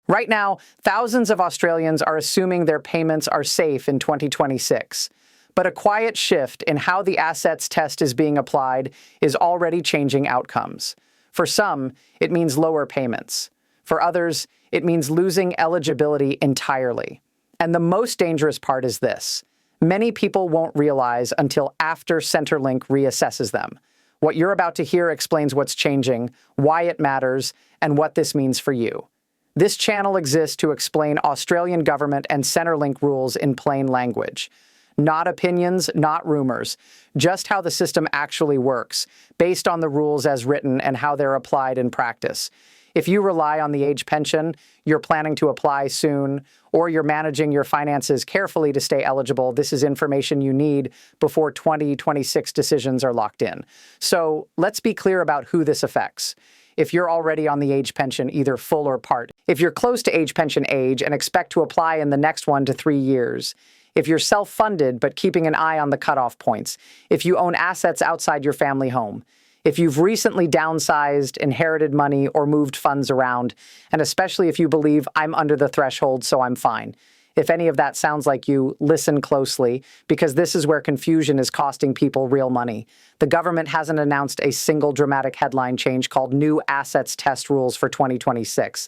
Right now, thousands of Australians are assuming their payments are safe in 2026. But a quiet shift in how the assets test is being applied is already changing outcomes. For some, it means lower payments. For others, it means losing eligibility entirely. And the most dangerous part is this: many people won't realize until after Centrelink reassesses them. What you're about to hear explains what's changing, why it matters, and what this means for you. This channel exists to explain Australian government and Centrelink rules in plain language. Not opinions, not rumors, just how the system actually works, based on the rules as written and how they're applied in practice. If you rely on the age pension, you're planning to apply soon, or you're managing your finances carefully to stay eligible, this is information you need before 2026 decisions are locked in. So let's be clear about who this affects. If you're already on the age pension, either full or part, if you're close to age pension age and expect to apply in the next 1 to 3 years, if you're self-funded but keeping an eye on the cutoff points, if you own assets outside your family home, if you've recently downsized, inherited money, or moved funds around, and especially if you believe I'm under the threshold, so I'm fine. If any of that sounds like you, listen closely, because this is where confusion is costing people real money. The government hasn't announced a single dramatic headline change called New Assets Test Rules for 2026.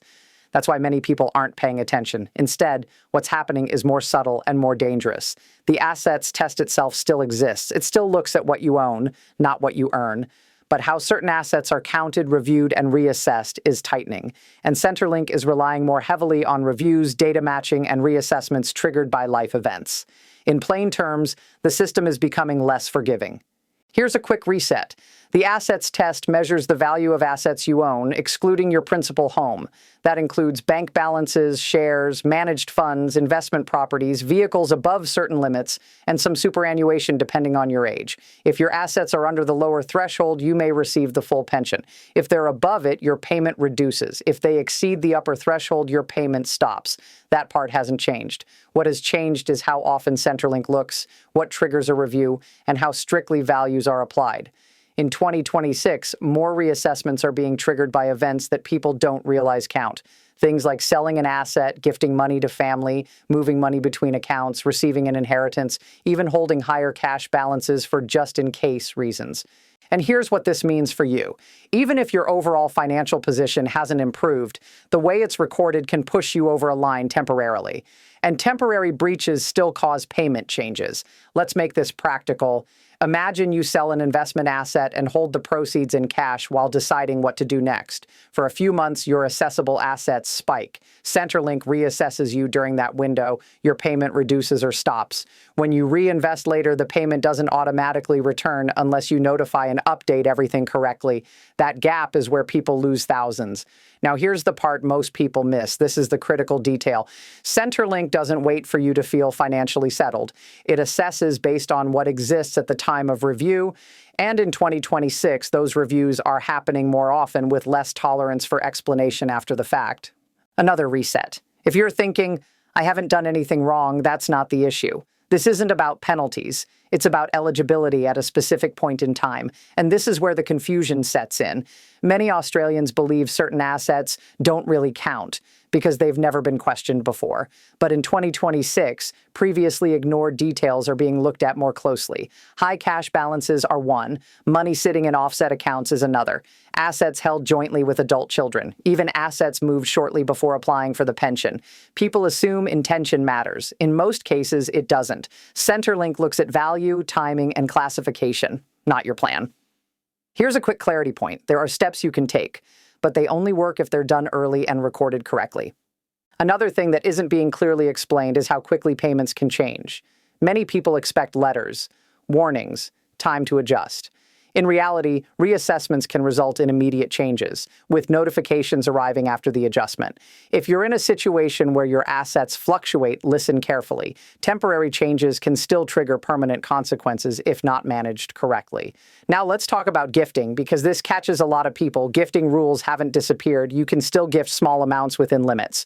That's why many people aren't paying attention. Instead, what's happening is more subtle and more dangerous. The assets test itself still exists. It still looks at what you own, not what you earn. But how certain assets are counted, reviewed, and reassessed is tightening. And Centrelink is relying more heavily on reviews, data matching, and reassessments triggered by life events. In plain terms, the system is becoming less forgiving. Here's a quick reset. The assets test measures the value of assets you own, excluding your principal home. That includes bank balances, shares, managed funds, investment properties, vehicles above certain limits, and some superannuation depending on your age. If your assets are under the lower threshold, you may receive the full pension. If they're above it, your payment reduces. If they exceed the upper threshold, your payment stops. That part hasn't changed. What has changed is how often Centrelink looks, what triggers a review, and how strictly values are applied. In 2026, more reassessments are being triggered by events that people don't realize count. Things like selling an asset, gifting money to family, moving money between accounts, receiving an inheritance, even holding higher cash balances for just-in-case reasons. And here's what this means for you. Even if your overall financial position hasn't improved, the way it's recorded can push you over a line temporarily. And temporary breaches still cause payment changes. Let's make this practical. Imagine you sell an investment asset and hold the proceeds in cash while deciding what to do next. For a few months, your assessable assets spike. Centrelink reassesses you during that window. Your payment reduces or stops. When you reinvest later, the payment doesn't automatically return unless you notify and update everything correctly. That gap is where people lose thousands. Now, here's the part most people miss. This is the critical detail. Centrelink doesn't wait for you to feel financially settled. It assesses based on what exists at the time of review, and in 2026, those reviews are happening more often with less tolerance for explanation after the fact. Another reset. If you're thinking, I haven't done anything wrong, that's not the issue. This isn't about penalties. It's about eligibility at a specific point in time. And this is where the confusion sets in. Many Australians believe certain assets don't really count because they've never been questioned before. But in 2026, previously ignored details are being looked at more closely. High cash balances are one. Money sitting in offset accounts is another. Assets held jointly with adult children. Even assets moved shortly before applying for the pension. People assume intention matters. In most cases, it doesn't. Centrelink looks at value, timing, and classification, not your plan. Here's a quick clarity point. There are steps you can take, but they only work if they're done early and recorded correctly. Another thing that isn't being clearly explained is how quickly payments can change. Many people expect letters, warnings, time to adjust. In reality, reassessments can result in immediate changes, with notifications arriving after the adjustment. If you're in a situation where your assets fluctuate, listen carefully. Temporary changes can still trigger permanent consequences if not managed correctly. Now let's talk about gifting, because this catches a lot of people. Gifting rules haven't disappeared. You can still gift small amounts within limits.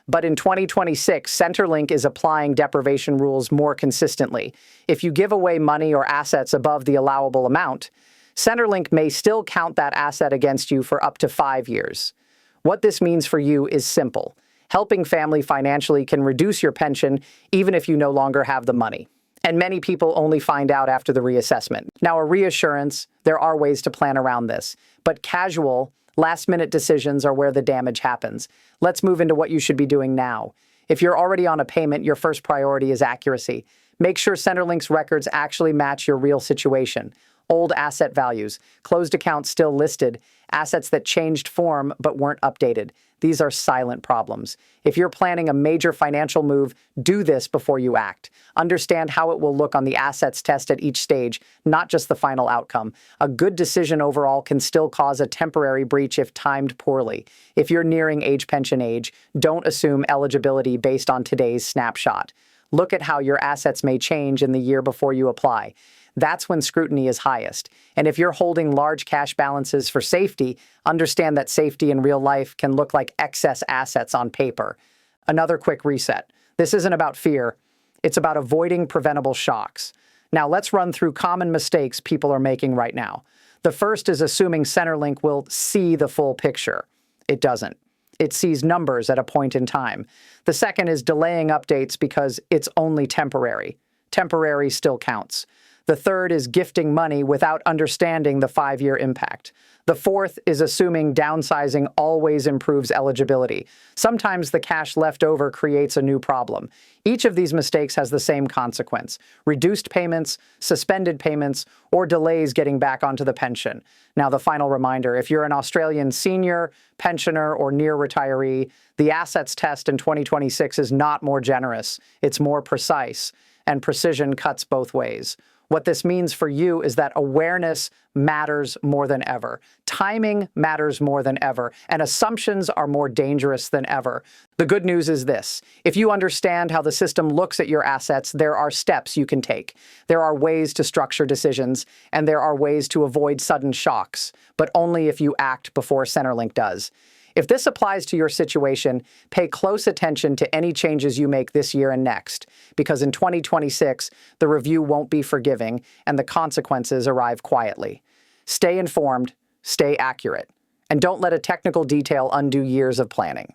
But in 2026, Centrelink is applying deprivation rules more consistently. If you give away money or assets above the allowable amount, Centrelink may still count that asset against you for up to 5 years. What this means for you is simple. Helping family financially can reduce your pension even if you no longer have the money. And many people only find out after the reassessment. Now, a reassurance, there are ways to plan around this, but casual, last-minute decisions are where the damage happens. Let's move into what you should be doing now. If you're already on a payment, your first priority is accuracy. Make sure Centrelink's records actually match your real situation. Old asset values, closed accounts still listed, assets that changed form but weren't updated. These are silent problems. If you're planning a major financial move, do this before you act. Understand how it will look on the assets test at each stage, not just the final outcome. A good decision overall can still cause a temporary breach if timed poorly. If you're nearing pension age, don't assume eligibility based on today's snapshot. Look at how your assets may change in the year before you apply. That's when scrutiny is highest. And if you're holding large cash balances for safety, understand that safety in real life can look like excess assets on paper. Another quick reset. This isn't about fear. It's about avoiding preventable shocks. Now, let's run through common mistakes people are making right now. The first is assuming Centrelink will see the full picture. It doesn't. It sees numbers at a point in time. The second is delaying updates because it's only temporary. Temporary still counts. The third is gifting money without understanding the 5-year impact. The fourth is assuming downsizing always improves eligibility. Sometimes the cash left over creates a new problem. Each of these mistakes has the same consequence: reduced payments, suspended payments, or delays getting back onto the pension. Now, the final reminder, if you're an Australian senior, pensioner, or near retiree, the assets test in 2026 is not more generous. It's more precise, and precision cuts both ways. What this means for you is that awareness matters more than ever. Timing matters more than ever, and assumptions are more dangerous than ever. The good news is this: if you understand how the system looks at your assets, there are steps you can take. There are ways to structure decisions, and there are ways to avoid sudden shocks, but only if you act before Centrelink does. If this applies to your situation, pay close attention to any changes you make this year and next, because in 2026, the review won't be forgiving and the consequences arrive quietly. Stay informed, stay accurate, and don't let a technical detail undo years of planning.